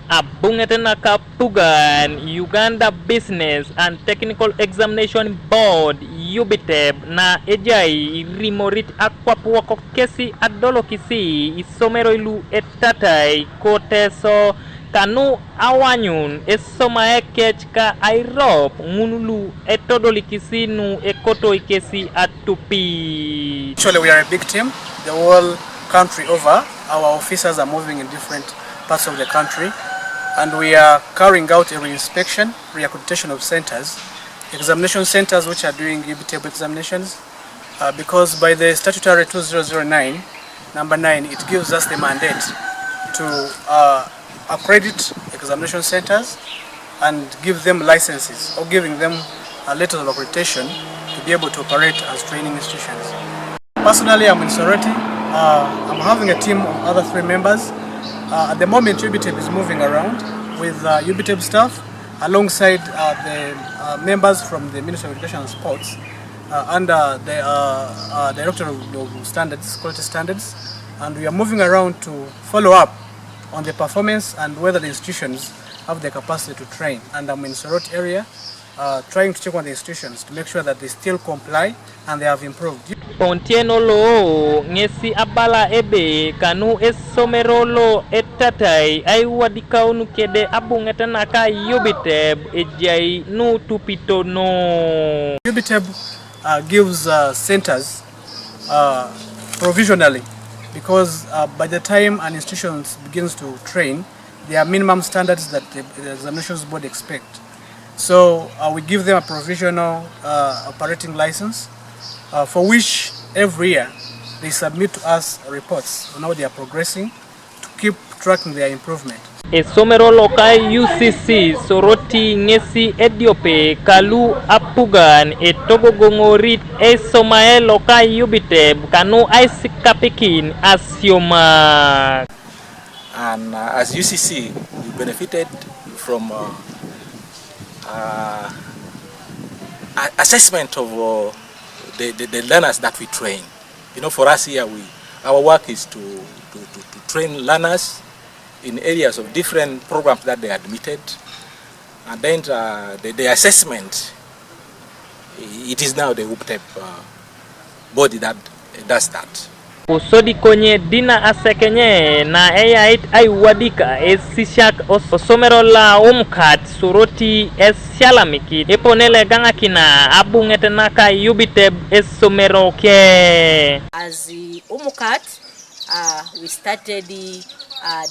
Abungetena Kapugan, Uganda Business and Technical Examination Board, Ubteb, na ejai rimorit akwapuwako kesi adolo kisi Isomeroi lu Etatai koteso kanu awanyun Eswamae kech ka airop ngunulu etodoli kisi nu ekoto ikesi atupi. Actually, we are a big team. The whole country over, our officers are moving in different parts of the country, and we are carrying out a re-inspection, re-accreditation of centers, examination centers which are doing Ubteb examinations, because by the statutory 2009, number 9, it gives us the mandate to accredit examination centers and give them licenses or giving them letters of accreditation to be able to operate as training institutions. Personally, I'm in Soroti. I'm having a team of other 3 members. At the moment, Ubteb is moving around with Ubteb staff alongside the members from the Ministry of Education and Sports under the Director of Standards, Quality Standards, and we are moving around to follow up on the performance and whether the institutions have the capacity to train. And I'm in Soroti area trying to check on the institutions to make sure that they still comply and they have improved. Pontieno lo ngesi abala ebe kanu Esomeroi Etatai ai wadika unu kede abungetena ka Ubteb ejai nu tupito no. Ubteb gives centers provisionally because by the time an institution begins to train, there are minimum standards that the examinations board expect. So we give them a provisional operating license for which every year they submit to us reports on how they are progressing to keep tracking their improvement. Esomeroi lokai UCC Soroti ngesi Ediope kalu apugan etogogongorit Eswamae lokai Ubteb kanu aisikapikin asioma. And as UCC, we benefited from assessment of the learners that we train. You know, for us here, our work is to train learners in areas of different programs that they admitted, and then the assessment, it is now the Ubteb body that does that. Usodi konye dina asekenye na it aiwadika esishak Osomeroi la umkat Soroti esyalamiki eponele ganga kina abungetena ka Ubteb Eswamae ke. As the umukat, we started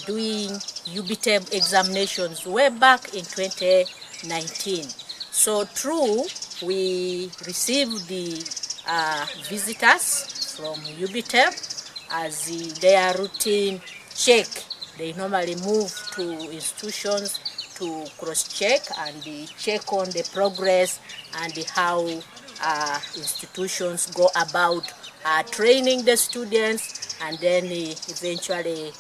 doing Ubteb examinations way back in 2019. So true, we received the visitors from Ubteb as their routine check. They normally move to institutions to cross-check and check on the progress and how institutions go about training the students and then eventually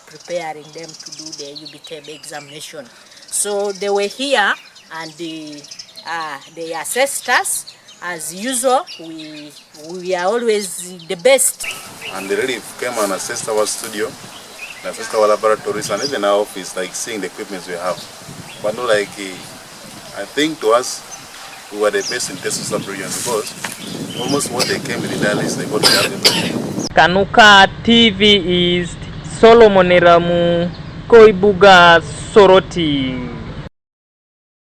preparing them to do the Ubteb examination. So they were here and they assessed us. As usual, we are always the best. And they really came and assessed our studio, assessed our laboratories, and even our office, like seeing the equipment we have. But not like, I think to us, we were the best in test region because almost what they came with the dialysis, they got the other. Kanuka TV is Solomon Eramu Koibuga Soroti.